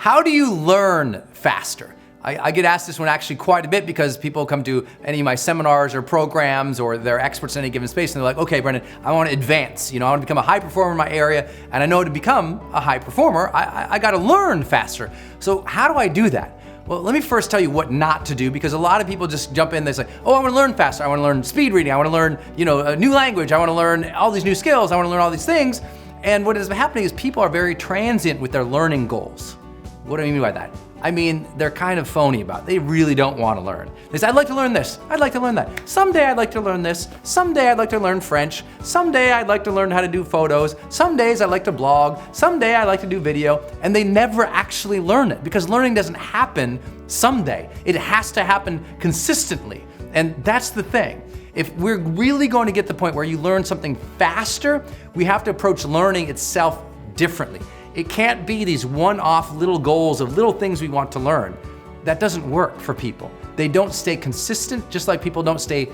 How do you learn faster? I get asked this one actually quite a bit because people come to any of my seminars or programs or they're experts in any given space and they're like, okay, Brendon, I want to advance. I want to become a high performer in my area, and I know to become a high performer, I got to learn faster. So how do I do that? Well, let me first tell you what not to do, because a lot of people just jump in, they say, oh, I want to learn faster. I want to learn speed reading. I want to learn, a new language. I want to learn all these new skills. I want to learn all these things. And what is happening is people are very transient with their learning goals. What do I mean by that? I mean, they're kind of phony about it. They really don't want to learn. They say, I'd like to learn this. I'd like to learn that. Someday I'd like to learn this. Someday I'd like to learn French. Someday I'd like to learn how to do photos. Some days I'd like to blog. Someday I'd like to do video. And they never actually learn it, because learning doesn't happen someday. It has to happen consistently. And that's the thing. If we're really going to get to the point where you learn something faster, we have to approach learning itself differently. It can't be these one-off little goals of little things we want to learn. That doesn't work for people. They don't stay consistent, just like people don't stay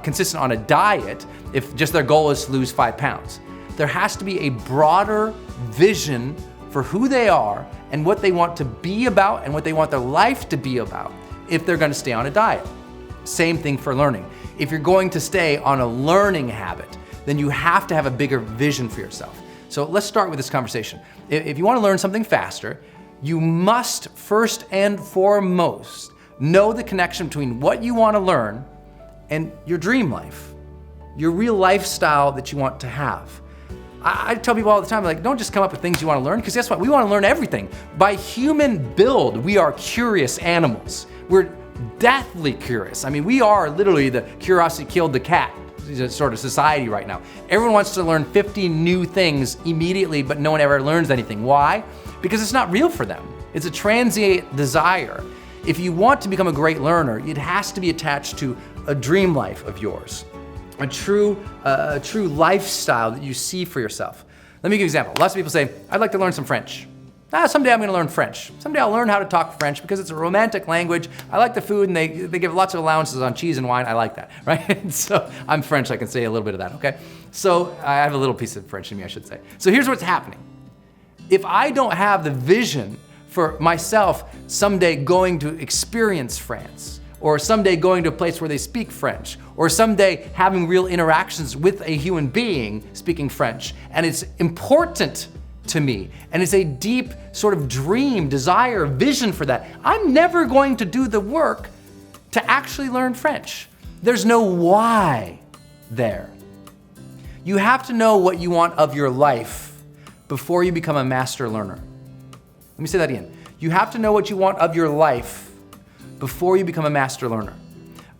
consistent on a diet if just their goal is to lose 5 pounds. There has to be a broader vision for who they are and what they want to be about and what they want their life to be about if they're going to stay on a diet. Same thing for learning. If you're going to stay on a learning habit, then you have to have a bigger vision for yourself. So let's start with this conversation. If you want to learn something faster, you must first and foremost know the connection between what you want to learn and your dream life, your real lifestyle that you want to have. I tell people all the time, like, don't just come up with things you want to learn, because guess what? We want to learn everything. By human build, we are curious animals. We're deathly curious. I mean, we are literally the curiosity killed the cat sort of society right now. Everyone wants to learn 50 new things immediately, but no one ever learns anything. Why? Because it's not real for them. It's a transient desire. If you want to become a great learner, it has to be attached to a dream life of yours, a true lifestyle that you see for yourself. Let me give you an example. Lots of people say, I'd like to learn some French. Someday I'm going to learn French. Someday I'll learn how to talk French because it's a romantic language. I like the food, and they give lots of allowances on cheese and wine. I like that, right? So I'm French, I can say a little bit of that, okay? So I have a little piece of French in me, I should say. So here's what's happening. If I don't have the vision for myself someday going to experience France, or someday going to a place where they speak French, or someday having real interactions with a human being speaking French, and it's important to me, and it's a deep sort of dream, desire, vision for that, I'm never going to do the work to actually learn French. There's no why there. You have to know what you want of your life before you become a master learner. Let me say that again. You have to know what you want of your life before you become a master learner.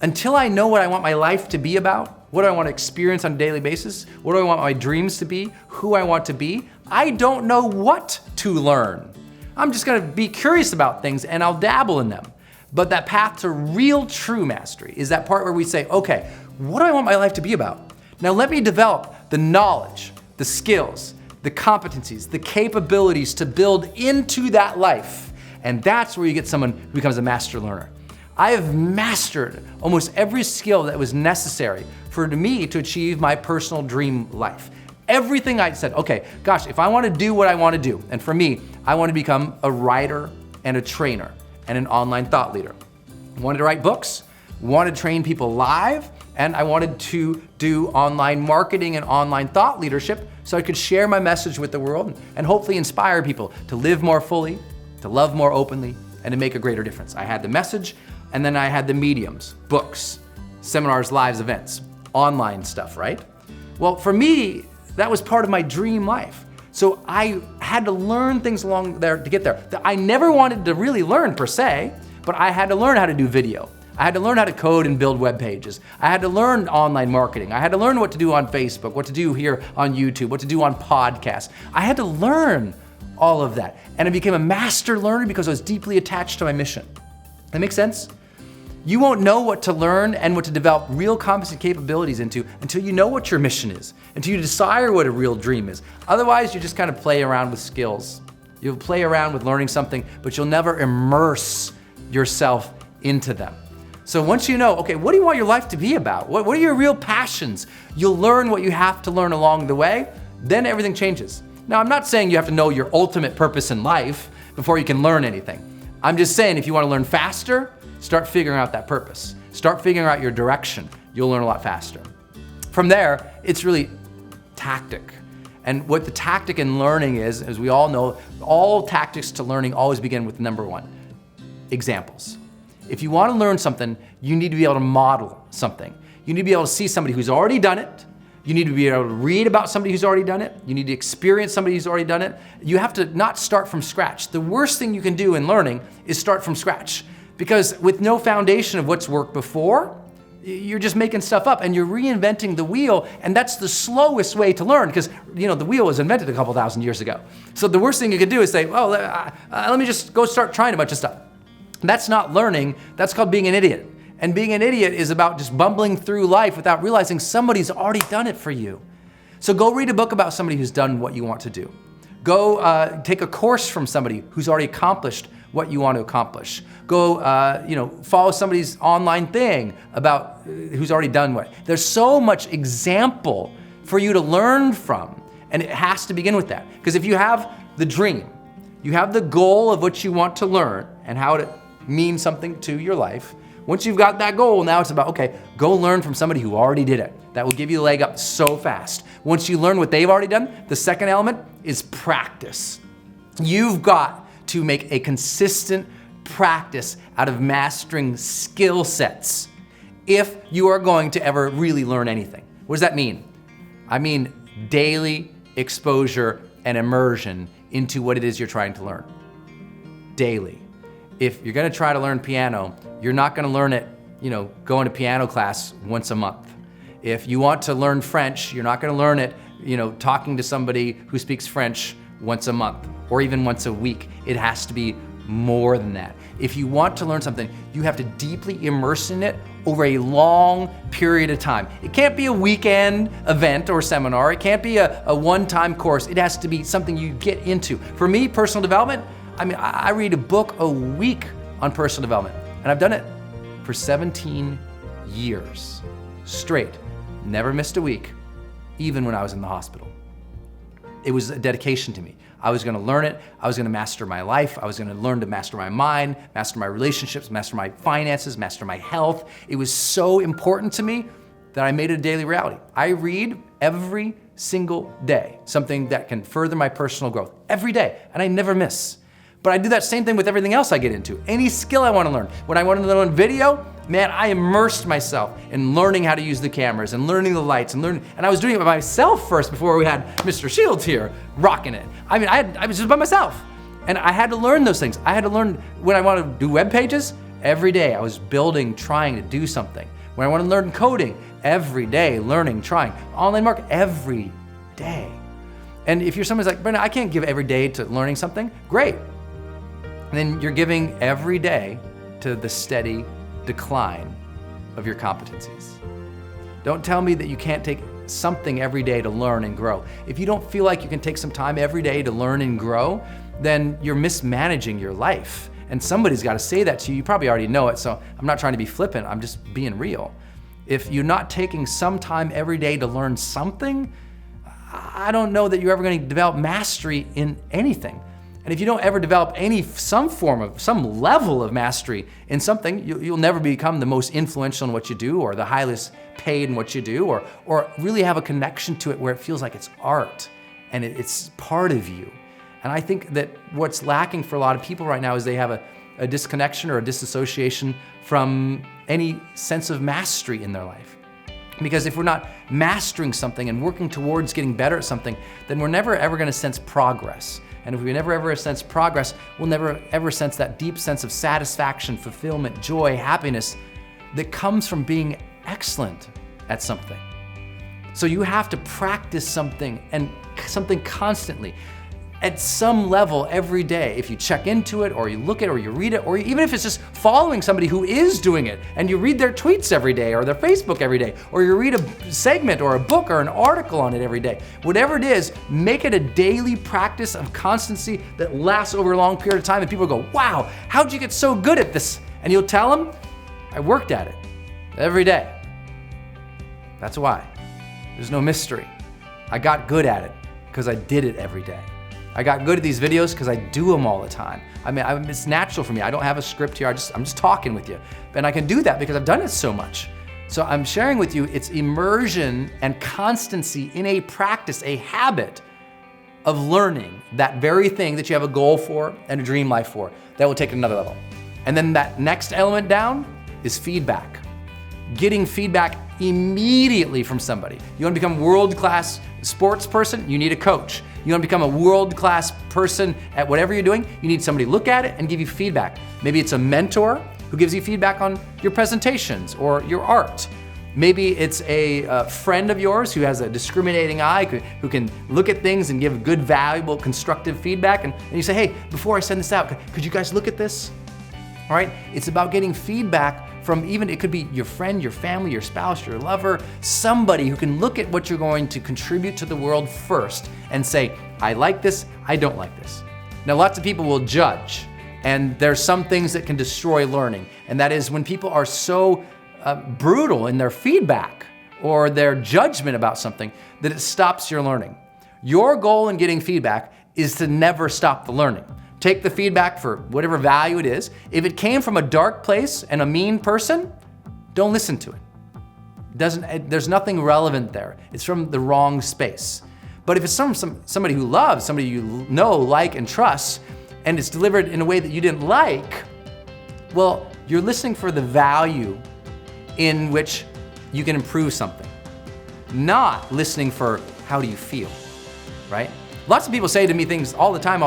Until I know what I want my life to be about, what do I want to experience on a daily basis, what do I want my dreams to be, who I want to be, I don't know what to learn. I'm just going to be curious about things and I'll dabble in them. But that path to real true mastery is that part where we say, okay, what do I want my life to be about? Now let me develop the knowledge, the skills, the competencies, the capabilities to build into that life. And that's where you get someone who becomes a master learner. I have mastered almost every skill that was necessary for me to achieve my personal dream life. Everything I said, okay, gosh, if I want to do what I want to do, and for me, I want to become a writer and a trainer and an online thought leader. I wanted to write books, wanted to train people live, and I wanted to do online marketing and online thought leadership so I could share my message with the world and hopefully inspire people to live more fully, to love more openly, and to make a greater difference. I had the message, and then I had the mediums, books, seminars, lives, events, online stuff, right? Well, for me, that was part of my dream life. So I had to learn things along there to get there that I never wanted to really learn per se, but I had to learn how to do video. I had to learn how to code and build web pages. I had to learn online marketing. I had to learn what to do on Facebook, what to do here on YouTube, what to do on podcasts. I had to learn all of that. And I became a master learner because I was deeply attached to my mission. That makes sense? You won't know what to learn and what to develop real competent capabilities into until you know what your mission is, until you desire what a real dream is. Otherwise, you just kind of play around with skills. You'll play around with learning something, but you'll never immerse yourself into them. So once you know, okay, what do you want your life to be about? What are your real passions? You'll learn what you have to learn along the way, then everything changes. Now, I'm not saying you have to know your ultimate purpose in life, before you can learn anything. I'm just saying, if you want to learn faster, start figuring out that purpose. Start figuring out your direction. You'll learn a lot faster. From there, it's really tactic. And what the tactic in learning is, as we all know, all tactics to learning always begin with number one, examples. If you want to learn something, you need to be able to model something. You need to be able to see somebody who's already done it. You need to be able to read about somebody who's already done it. You need to experience somebody who's already done it. You have to not start from scratch. The worst thing you can do in learning is start from scratch, because with no foundation of what's worked before, you're just making stuff up and you're reinventing the wheel, and that's the slowest way to learn, because the wheel was invented a couple thousand years ago. So the worst thing you could do is say, well, let me just go start trying a bunch of stuff. That's not learning, that's called being an idiot. And being an idiot is about just bumbling through life without realizing somebody's already done it for you. So go read a book about somebody who's done what you want to do. Go take a course from somebody who's already accomplished what you want to accomplish. Go follow somebody's online thing about who's already done what. There's so much example for you to learn from, and it has to begin with that. Because if you have the dream, you have the goal of what you want to learn and how it means something to your life. Once you've got that goal, now it's about, okay, go learn from somebody who already did it. That will give you a leg up so fast. Once you learn what they've already done, the second element is practice. You've got to make a consistent practice out of mastering skill sets if you are going to ever really learn anything. What does that mean? I mean daily exposure and immersion into what it is you're trying to learn. Daily. If you're gonna try to learn piano, you're not gonna learn it, going to piano class once a month. If you want to learn French, you're not gonna learn it, talking to somebody who speaks French once a month or even once a week. It has to be more than that. If you want to learn something, you have to deeply immerse in it over a long period of time. It can't be a weekend event or seminar. It can't be a one-time course. It has to be something you get into. For me, personal development, I read a book a week on personal development, and I've done it for 17 years straight. Never missed a week, even when I was in the hospital. It was a dedication to me. I was gonna learn it. I was gonna master my life. I was gonna learn to master my mind, master my relationships, master my finances, master my health. It was so important to me that I made it a daily reality. I read every single day something that can further my personal growth, every day, and I never miss. But I do that same thing with everything else I get into. Any skill I want to learn. When I wanted to learn video, man, I immersed myself in learning how to use the cameras and learning the lights and I was doing it by myself first before we had Mr. Shields here rocking it. I was just by myself, and I had to learn those things. I had to learn when I wanted to do web pages. Every day I was building, trying to do something. When I wanted to learn coding, every day learning, trying. Online marketing, every day. And if you're somebody's like, Brendon, I can't give every day to learning something, great. And then you're giving every day to the steady decline of your competencies. Don't tell me that you can't take something every day to learn and grow. If you don't feel like you can take some time every day to learn and grow, then you're mismanaging your life. And somebody's got to say that to you. You probably already know it, so I'm not trying to be flippant, I'm just being real. If you're not taking some time every day to learn something, I don't know that you're ever going to develop mastery in anything. And if you don't ever develop some level of mastery in something, you'll never become the most influential in what you do or the highest paid in what you do or really have a connection to it where it feels like it's art and it's part of you. And I think that what's lacking for a lot of people right now is they have a disconnection or a disassociation from any sense of mastery in their life. Because if we're not mastering something and working towards getting better at something, then we're never ever gonna sense progress. And if we never ever sense progress, we'll never ever sense that deep sense of satisfaction, fulfillment, joy, happiness that comes from being excellent at something. So you have to practice something and something constantly at some level every day. If you check into it or you look at it or you read it, or even if it's just following somebody who is doing it and you read their tweets every day or their Facebook every day, or you read a segment or a book or an article on it every day, whatever it is, make it a daily practice of constancy that lasts over a long period of time, and people go, wow, how'd you get so good at this? And you'll tell them, I worked at it every day. That's why. There's no mystery. I got good at it because I did it every day. I got good at these videos because I do them all the time. I mean, it's natural for me. I don't have a script here. I'm just talking with you. And I can do that because I've done it so much. So I'm sharing with you, it's immersion and constancy in a practice, a habit of learning that very thing that you have a goal for and a dream life for, that will take it another level. And then that next element down is feedback. Getting feedback immediately from somebody. You want to become a world-class sports person? You need a coach. You want to become a world-class person at whatever you're doing? You need somebody to look at it and give you feedback. Maybe it's a mentor who gives you feedback on your presentations or your art. Maybe it's a friend of yours who has a discriminating eye, who can look at things and give good, valuable, constructive feedback. And you say, hey, before I send this out, could you guys look at this? All right, it's about getting feedback from it could be your friend, your family, your spouse, your lover, somebody who can look at what you're going to contribute to the world first and say, I like this, I don't like this. Now, lots of people will judge, and there's some things that can destroy learning, and that is when people are so brutal in their feedback or their judgment about something that it stops your learning. Your goal in getting feedback is to never stop the learning. Take the feedback for whatever value it is. If it came from a dark place and a mean person, don't listen to it. There's nothing relevant there. It's from the wrong space. But if it's somebody who loves, somebody you know, like, and trust, and it's delivered in a way that you didn't like, well, you're listening for the value in which you can improve something, not listening for how do you feel, right? Lots of people say to me things all the time.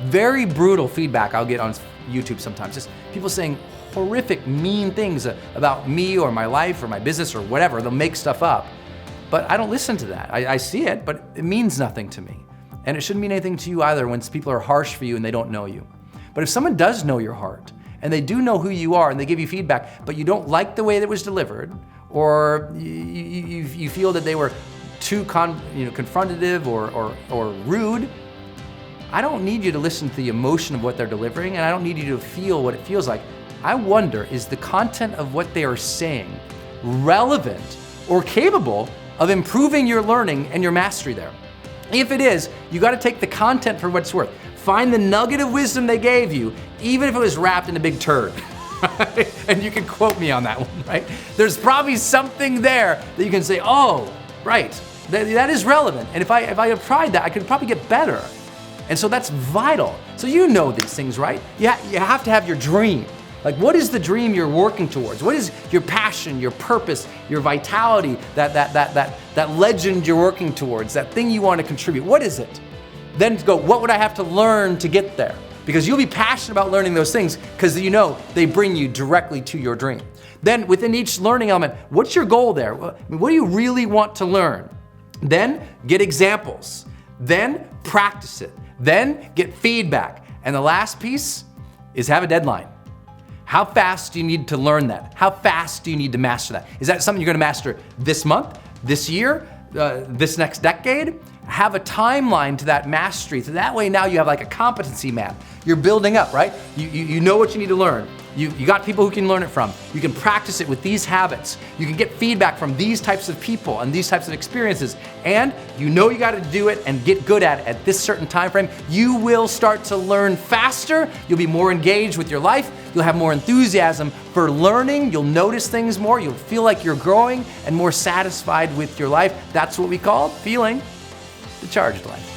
Very brutal feedback I'll get on YouTube sometimes. Just people saying horrific, mean things about me or my life or my business or whatever. They'll make stuff up. But I don't listen to that. I see it, but it means nothing to me. And it shouldn't mean anything to you either when people are harsh for you and they don't know you. But if someone does know your heart and they do know who you are and they give you feedback, but you don't like the way that it was delivered, or you feel that they were too confrontative or rude, I don't need you to listen to the emotion of what they're delivering, and I don't need you to feel what it feels like. I wonder, is the content of what they are saying relevant or capable of improving your learning and your mastery there? If it is, you got to take the content for what it's worth. Find the nugget of wisdom they gave you, even if it was wrapped in a big turd. And you can quote me on that one, right? There's probably something there that you can say, oh, right, that is relevant. And if I applied that, I could probably get better. And so that's vital. So you know these things, right? You have to have your dream. Like, what is the dream you're working towards? What is your passion, your purpose, your vitality, that legend you're working towards, that thing you want to contribute? What is it? Then go, what would I have to learn to get there? Because you'll be passionate about learning those things because you know they bring you directly to your dream. Then within each learning element, what's your goal there? What do you really want to learn? Then get examples. Then practice it. Then get feedback. And the last piece is have a deadline. How fast do you need to learn that? How fast do you need to master that? Is that something you're gonna master this month, this year, this next decade? Have a timeline to that mastery. So that way now you have like a competency map. You're building up, right? You know what you need to learn. You got people who can learn it from. You can practice it with these habits. You can get feedback from these types of people and these types of experiences. And you know you gotta do it and get good at it at this certain time frame. You will start to learn faster. You'll be more engaged with your life. You'll have more enthusiasm for learning. You'll notice things more. You'll feel like you're growing and more satisfied with your life. That's what we call feeling the charged life.